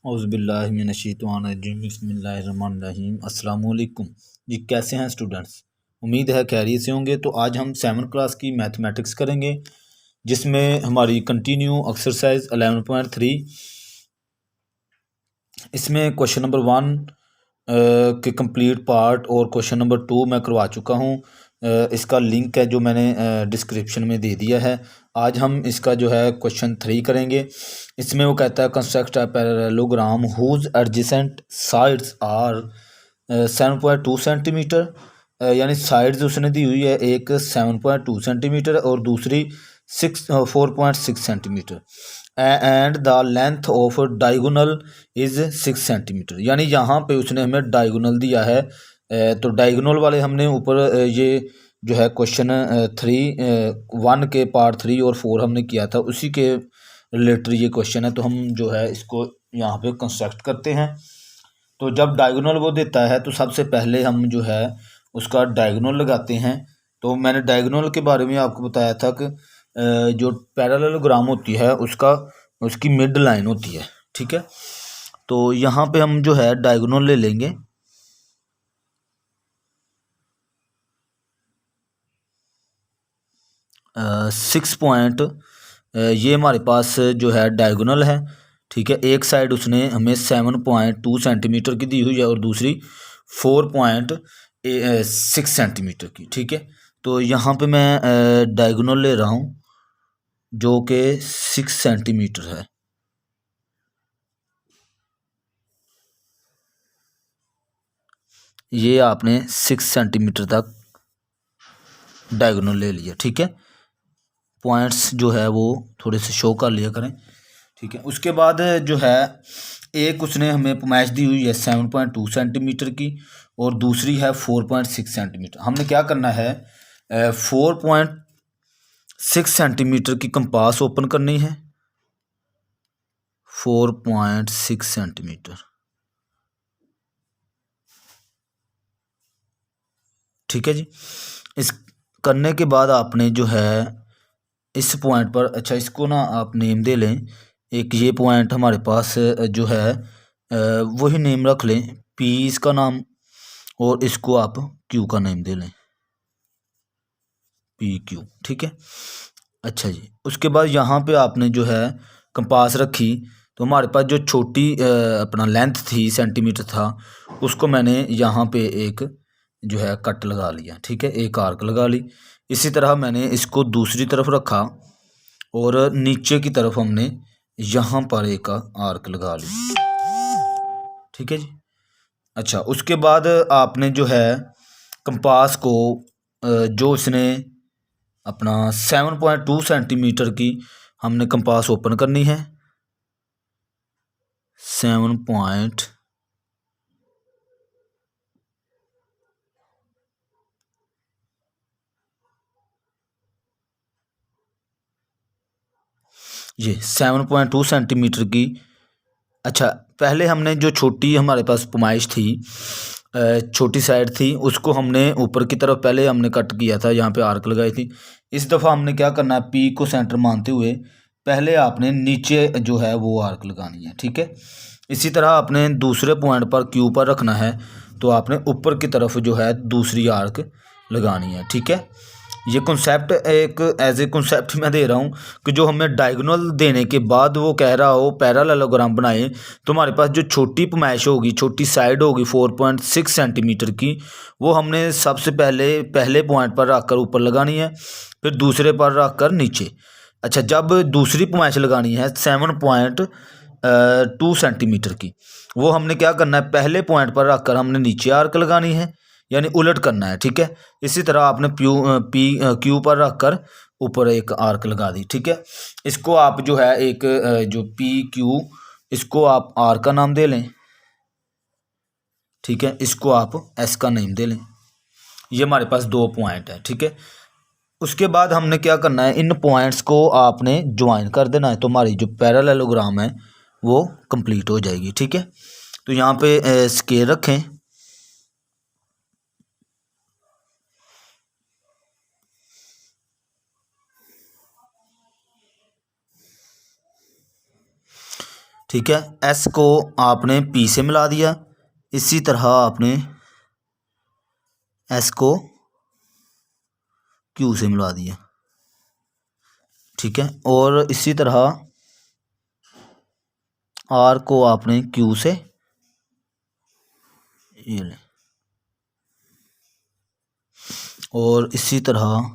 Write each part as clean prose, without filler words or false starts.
औज़ुबिल्लाहिमिनश्शैतानिर्रजीम बिस्मिल्लाहिर्रहमानिर्रहीम। अस्सलाम वालेकुम जी, कैसे हैं स्टूडेंट्स? उम्मीद है खैरियत से होंगे। तो आज हम 7th क्लास की मैथमेटिक्स करेंगे, जिसमें हमारी कंटिन्यू एक्सरसाइज 11.3। इसमें क्वेश्चन नंबर 1 के कंप्लीट पार्ट और क्वेश्चन नंबर 2 मैं करवा चुका हूँ। इसका लिंक है जो मैंने डिस्क्रिप्शन में दे दिया है। आज हम इसका जो है क्वेश्चन 3 करेंगे। इसमें वो कहता है construct a parallelogram whose adjacent sides are 7.2 centimetre. यानी साइड्स उसने दी हुई है, एक 7.2 सेंटीमीटर और दूसरी 4.6 centimetre and the length of diagonal is 6 centimetre. यानी यहाँ पे उसने हमें डायगोनल दिया है। तो डायगोनल वाले हमने ऊपर ये जो है क्वेश्चन 1 के पार्ट 3 और 4 हमने किया था, उसी के रिलेटेड ये क्वेश्चन है। तो हम जो है इसको यहाँ पे कंस्ट्रक्ट करते हैं। तो जब डायगोनल वो देता है तो सबसे पहले हम जो है उसका डायगोनल लगाते हैं। तो मैंने डायगोनल के बारे में आपको बताया था कि जो पैरेललोग्राम होती है उसकी मिड लाइन होती है, ठीक है। तो यहाँ पे हम जो है डायगोनल ले लेंगे। सिक्स पॉइंट ये हमारे पास जो है डायगोनल है, ठीक है। एक साइड उसने हमें 7.2 सेंटीमीटर की दी हुई है और दूसरी 4.6 सेंटीमीटर की, ठीक है। तो यहाँ पे मैं डायगोनल ले रहा हूँ जो कि 6 सेंटीमीटर है। ये आपने 6 सेंटीमीटर तक डायगोनल ले लिया, ठीक है। पॉइंट्स जो है वो थोड़े से शो कर लिया करें, ठीक है। उसके बाद जो है एक उसने हमें पैमाइश दी हुई है 7.2 सेंटीमीटर की और दूसरी है 4.6 सेंटीमीटर। हमने क्या करना है, 4.6 सेंटीमीटर की कंपास ओपन करनी है। 4.6 सेंटीमीटर, ठीक है जी। इस करने के बाद आपने जो है इस पॉइंट पर, अच्छा इसको ना आप नेम दे लें। एक ये पॉइंट हमारे पास जो है वही नेम रख लें, पी इसका नाम, और इसको आप क्यू का नेम दे लें, पी क्यू, ठीक है। अच्छा जी, उसके बाद यहाँ पे आपने जो है कंपास रखी। तो हमारे पास जो छोटी अपना लेंथ थी, सेंटीमीटर था, उसको मैंने यहाँ पे एक जो है कट लगा लिया, ठीक है, एक आर्क लगा ली। इसी तरह मैंने इसको दूसरी तरफ रखा और नीचे की तरफ हमने यहाँ पर एक आर्क लगा ली, ठीक है जी। अच्छा, उसके बाद आपने जो है कंपास को जो इसने अपना 7.2 सेंटीमीटर की हमने कंपास ओपन करनी है। 7 पॉइंट ये 7.2 सेंटीमीटर की। अच्छा, पहले हमने जो छोटी हमारे पास पैमाइश थी, छोटी साइड थी, उसको हमने ऊपर की तरफ पहले हमने कट किया था, यहाँ पे आर्क लगाई थी। इस दफ़ा हमने क्या करना है, पी को सेंटर मानते हुए पहले आपने नीचे जो है वो आर्क लगानी है, ठीक है। इसी तरह आपने दूसरे पॉइंट पर क्यू पर रखना है, तो आपने ऊपर की तरफ जो है दूसरी आर्क लगानी है, ठीक है। ये कॉन्सेप्ट एक एज ए कॉन्सेप्ट मैं दे रहा हूँ कि जो हमें डायगोनल देने के बाद वो कह रहा हो पैरेललोग्राम बनाए, तो हमारे पास जो छोटी पैमाइश होगी, छोटी साइड होगी 4.6 सेंटीमीटर की, वो हमने सबसे पहले पॉइंट पर रख कर ऊपर लगानी है, फिर दूसरे पर रख कर नीचे। अच्छा, जब दूसरी पैमाइश लगानी है 7.2 सेंटीमीटर की, वो हमने क्या करना है, पहले पॉइंट पर रख कर हमने नीचे आर्क लगानी है, यानी उलट करना है, ठीक है। इसी तरह आपने क्यू पर रख कर ऊपर एक आर्क लगा दी, ठीक है। इसको आप जो है एक जो पी क्यू, इसको आप आर का नाम दे लें, ठीक है। इसको आप एस का नेम दे लें। ये हमारे पास 2 पॉइंट है, ठीक है। उसके बाद हमने क्या करना है, इन पॉइंट्स को आपने ज्वाइन कर देना है, तो हमारी जो पैरेललोग्राम है वो कंप्लीट हो जाएगी, ठीक है। तो यहाँ पे स्केल रखें। ठीक है। एस को आपने पी से मिला दिया, इसी तरह आपने एस को क्यू से मिला दिया, ठीक है। और इसी तरह आर को आपने क्यू से, ये ले, और इसी तरह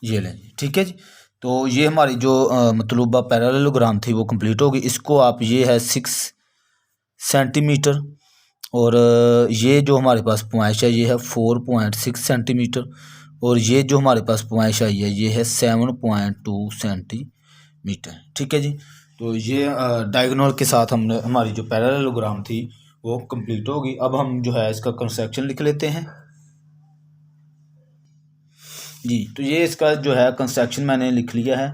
ये लें, ठीक है जी। तो ये हमारी जो मतलूबा पैरेललोग्राम थी वो कंप्लीट होगी। इसको आप, ये है 6 सेंटीमीटर, और ये जो हमारे पास पॉइंट है ये है 4.6 सेंटीमीटर, और ये जो हमारे पास पॉइंट आई है ये है 7.2 सेंटीमीटर, ठीक है जी। तो ये डायगोनल के साथ हमने हमारी जो पैरेललोग्राम थी वो कंप्लीट होगी। अब हम जो है इसका कंस्ट्रक्शन लिख लेते हैं जी। तो ये इसका जो है कंस्ट्रक्शन मैंने लिख लिया है,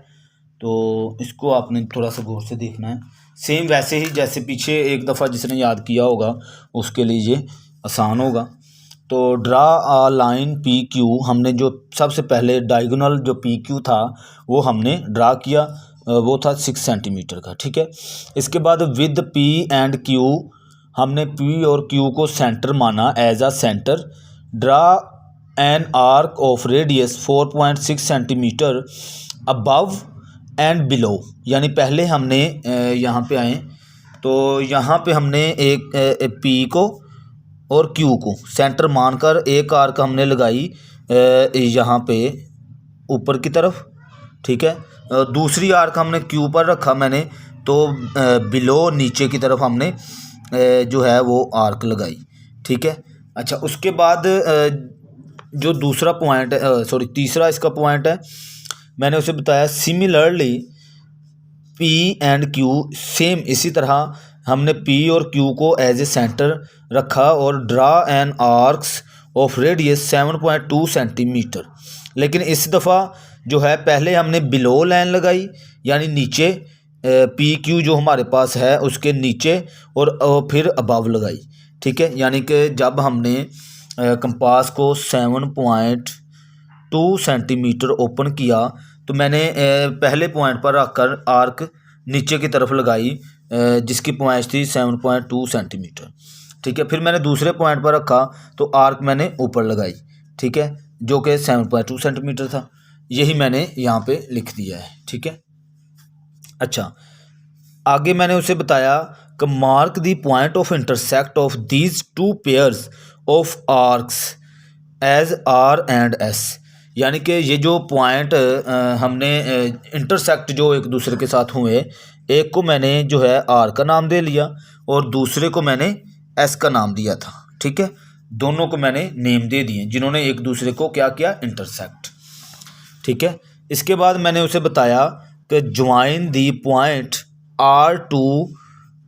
तो इसको आपने थोड़ा सा गौर से देखना है। सेम वैसे ही जैसे पीछे एक दफ़ा जिसने याद किया होगा उसके लिए ये आसान होगा। तो ड्रा आ लाइन पी क्यू, हमने जो सबसे पहले डायगोनल जो पी क्यू था वो हमने ड्रा किया, वो था 6 सेंटीमीटर का, ठीक है। इसके बाद विद पी एंड क्यू, हमने पी और क्यू को सेंटर माना as a centre. Draw an arc of radius 4.6 centimetre above and below, यानी पहले हमने यहाँ पे आए तो यहाँ पे हमने एक पी को और क्यू को सेंटर मानकर एक आर्क हमने लगाई यहाँ पे ऊपर की तरफ, ठीक है। दूसरी आर्क हमने क्यू पर रखा मैंने, तो बिलो नीचे की तरफ हमने जो है वो आर्क लगाई, ठीक है। अच्छा, उसके बाद जो दूसरा पॉइंट है, सॉरी तीसरा इसका पॉइंट है, मैंने उसे बताया similarly P and Q, same इसी तरह हमने पी और क्यू को एज ए सेंटर रखा और draw N arcs of radius 7.2 centimetre. लेकिन इस दफ़ा जो है पहले हमने बिलो लाइन लगाई, यानी नीचे पी क्यू जो हमारे पास है उसके नीचे, और फिर अबव लगाई, ठीक है। यानी कि जब हमने कंपास को 7.2 सेंटीमीटर ओपन किया तो मैंने पहले पॉइंट पर रखकर आर्क नीचे की तरफ लगाई जिसकी पॉइंट थी 7.2 सेंटीमीटर, ठीक है। फिर मैंने दूसरे पॉइंट पर रखा तो आर्क मैंने ऊपर लगाई, ठीक है, जो कि 7.2 सेंटीमीटर था। यही मैंने यहाँ पे लिख दिया है, ठीक है। अच्छा, आगे मैंने उसे बताया कि mark the point of intersect of these two pairs of arcs as R and S, यानी कि ये जो पॉइंट हमने इंटरसेक्ट जो एक दूसरे के साथ हुए, एक को मैंने जो है आर का नाम दे लिया और दूसरे को मैंने एस का नाम दिया था, ठीक है। दोनों को मैंने नेम दे दिए जिन्होंने एक दूसरे को क्या किया, इंटरसेक्ट, ठीक है। इसके बाद मैंने उसे बताया कि join the point R to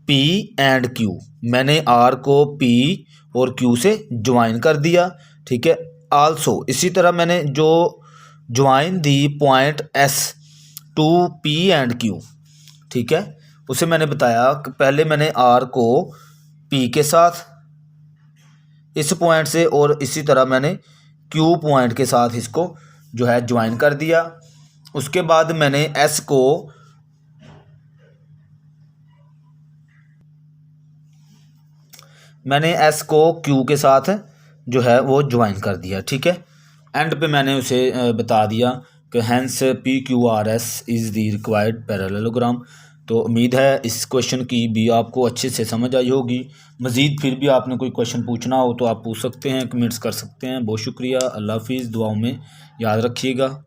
P and Q, मैंने आर को पी और क्यू से ज्वाइन कर दिया, ठीक है। आल्सो इसी तरह मैंने जो join the point S to P and Q, ठीक है, उसे मैंने बताया कि पहले मैंने आर को पी के साथ इस पॉइंट से और इसी तरह मैंने क्यू पॉइंट के साथ इसको जो है ज्वाइन कर दिया। उसके बाद मैंने एस को क्यू के साथ जो है वो ज्वाइन कर दिया, ठीक है। एंड पे मैंने उसे बता दिया कि hence P Q R S is the required parallelogram. तो उम्मीद है इस क्वेश्चन की भी आपको अच्छे से समझ आई होगी। मज़ीद फिर भी आपने कोई क्वेश्चन पूछना हो तो आप पूछ सकते हैं, कमेंट्स कर सकते हैं। बहुत शुक्रिया, अल्लाह हाफिज़, दुआओं में याद रखिएगा।